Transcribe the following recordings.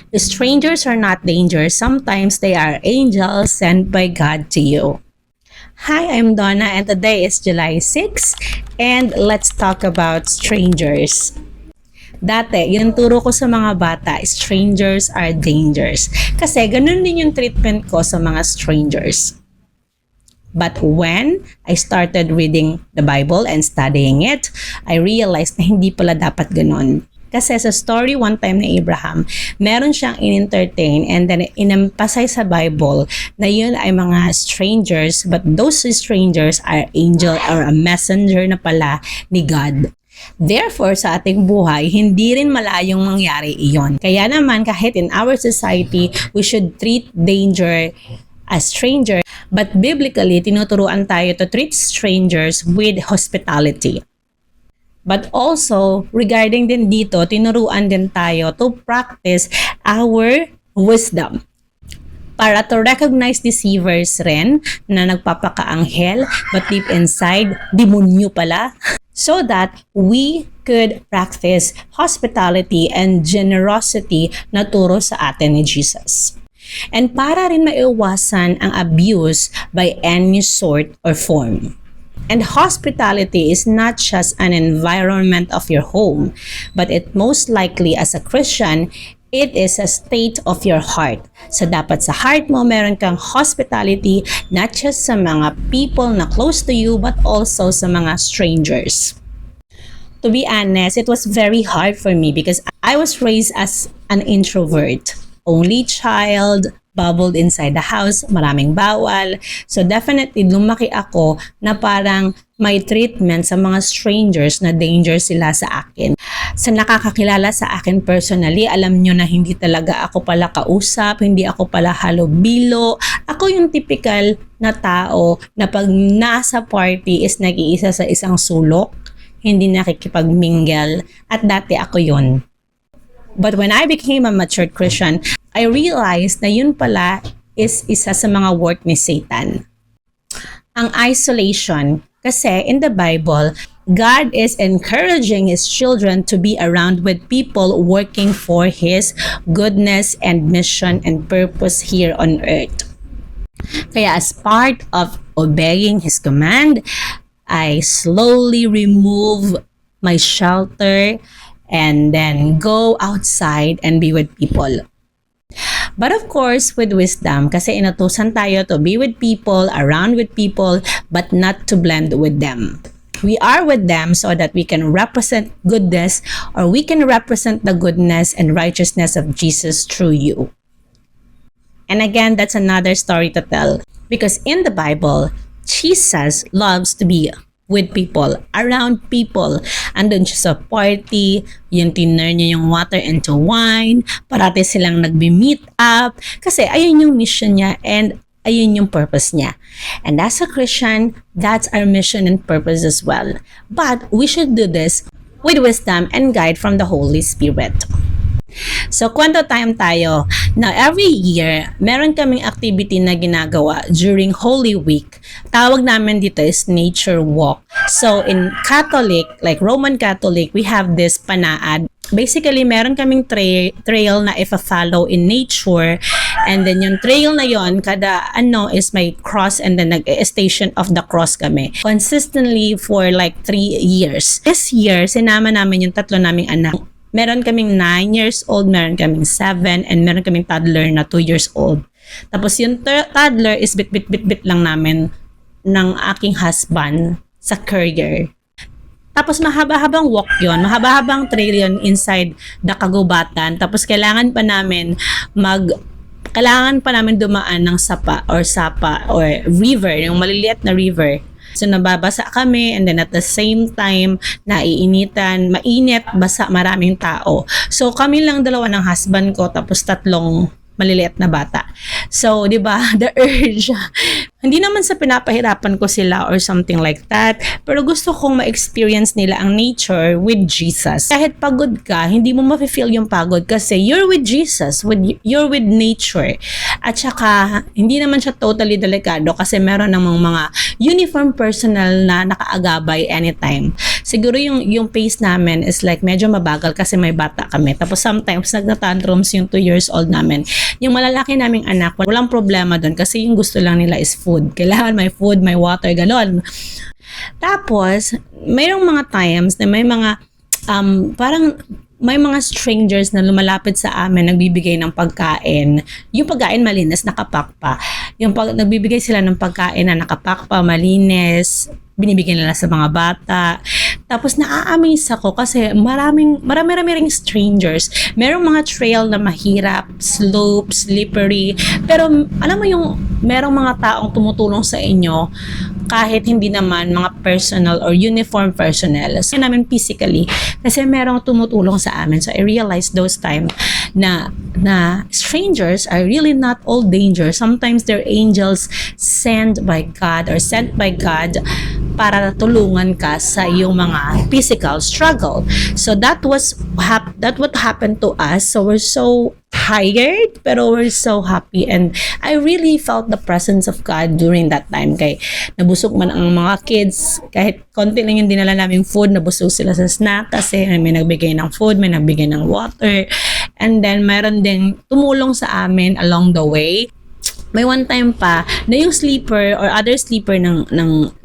Strangers are not dangers. Sometimes they are angels sent by God to you. Hi, I'm Donna and today is July 6 and let's talk about strangers. Dati, yung turo ko sa mga bata, strangers are dangers. Kasi ganun din yung treatment ko sa mga strangers. But when I started reading the Bible and studying it, I realized na hindi pala dapat ganun. Kasi sa story one time ni Abraham, meron siyang in-entertain and then in-emphasize sa Bible na yun ay mga strangers, but those strangers are angel or a messenger na pala ni God. Therefore, sa ating buhay, hindi rin malayong mangyari iyon. Kaya naman, kahit in our society, we should treat danger as stranger. But biblically, tinuturuan tayo to treat strangers with hospitality. But also, regarding din dito, tinuruan din tayo to practice our wisdom. Para to recognize deceivers rin na nagpapakaanghel, but deep inside, demonyo pala. So that we could practice hospitality and generosity na turo sa atin ni Jesus. And para rin maiwasan ang abuse by any sort or form. And hospitality is not just an environment of your home, but it most likely as a Christian, it is a state of your heart. So dapat sa heart mo meron kang hospitality not just sa mga people na close to you but also sa mga strangers. To be honest, it was very hard for me because I was raised as an introvert. Only child, bubbled inside the house, maraming bawal. So definitely lumaki ako na parang may treatment sa mga strangers na danger sila sa akin. Sa nakakakilala sa akin personally, alam nyo na hindi talaga ako pala kausap, hindi ako pala halobilo. Ako yung typical na tao na pag nasa party is nag-iisa sa isang sulok, hindi nakikipag-mingle, at dati ako yun. But when I became a matured Christian, I realized na yun pala is isa sa mga work ni Satan. Ang isolation, kasi in the Bible, God is encouraging His children to be around with people working for His goodness and mission and purpose here on earth. Kaya as part of obeying His command, I slowly remove my shelter and then go outside and be with people. But of course, with wisdom, kasi inutusan tayo to be with people, around with people, but not to blend with them. We are with them so that we can represent goodness, or we can represent the goodness and righteousness of Jesus through you. And again, that's another story to tell. Because in the Bible, Jesus loves to be with people, around people. Andun siya sa party, yung tinurn niya yung water into wine, parati silang nagbi-meet up, kasi ayun yung mission niya and ayun yung purpose niya. And as a Christian, that's our mission and purpose as well. But we should do this with wisdom and guide from the Holy Spirit. So, kwento time tayo. Now, every year, meron kaming activity na ginagawa during Holy Week. Tawag namin dito is nature walk. So, in Catholic, like Roman Catholic, we have this panaad. Basically, meron kaming trail na if-follow in nature. And then yung trail na yon, kada is may cross and then nag-station of the cross kami. Consistently for like 3 years. This year, sinama namin yung tatlo naming anak. Meron kaming 9 years old, meron kaming 7, and meron kaming toddler na 2 years old. Tapos yung toddler is bit lang namin ng aking husband sa courier. Tapos mahaba-habang walk yon, mahaba-habang trail yon inside the kagubatan. Tapos kailangan pa namin dumaan ng sapa or river, yung maliliit na river. So nababasa kami and then at the same time naiinitan, mainit, basa, maraming tao. So kami lang dalawa ng husband ko tapos 3 maliliit na bata. So 'di ba, the urge Hindi naman sa pinapahirapan ko sila or something like that, pero gusto kong ma-experience nila ang nature with Jesus. Kahit pagod ka, hindi mo ma-feel yung pagod kasi you're with Jesus, you're with nature. At saka, hindi naman siya totally delikado kasi meron namang mga uniform personnel na nakaagabay anytime. Siguro yung pace namin is like medyo mabagal kasi may bata kami. Tapos sometimes nagtatantrums yung 2 years old namin. Yung malalaki naming anak, walang problema doon kasi yung gusto lang nila is food. Kailangan may food, may water, galon. Tapos, mayroong mga times na may mga parang may mga strangers na lumalapit sa amin, nagbibigay ng pagkain. Yung pagkain malinis, nakapakpa. Nagbibigay sila ng pagkain na nakapakpa, malinis, binibigyan nila sa mga bata. Tapos naa-amaze ako kasi marami ring strangers. Merong mga trail na mahirap, slope, slippery. Pero alam mo yung merong mga taong tumutulong sa inyo kahit hindi naman mga personal or uniform personnel. So, namin physically kasi merong tumutulong sa amin. So, I realized those time na strangers are really not all danger. Sometimes they're angels sent by God or sent by God para tulungan ka sa iyong mga physical struggle. So, that what happened to us. So, we're so tired pero we're so happy and I really felt the presence of God during that time. Kaya nabusog man ang mga kids, kahit konti lang yung dinala naming food, nabusog sila sa snack kasi may nagbigay ng food, may nagbigay ng water, and then mayroon din tumulong sa amin along the way. May one time pa na yung sleeper or other sleeper ng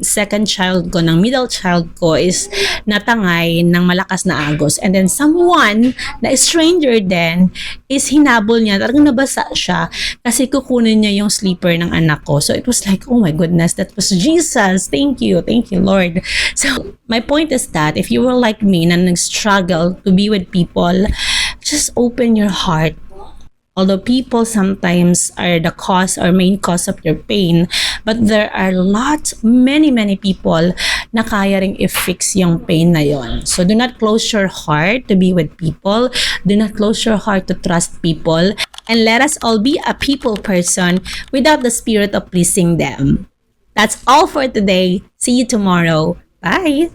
second child ko, ng middle child ko is natangay ng malakas na agos. And then someone na stranger din is hinabol niya. Talagang nabasa siya kasi kukunin niya yung sleeper ng anak ko. So it was like, oh my goodness, that was Jesus. Thank you, Lord. So my point is that if you were like me na nag-struggle to be with people, just open your heart. Although people sometimes are the cause or main cause of your pain, but there are many people na kaya ring i-fix yung pain na yon. So do not close your heart to be with people. Do not close your heart to trust people. And let us all be a people person without the spirit of pleasing them. That's all for today. See you tomorrow. Bye!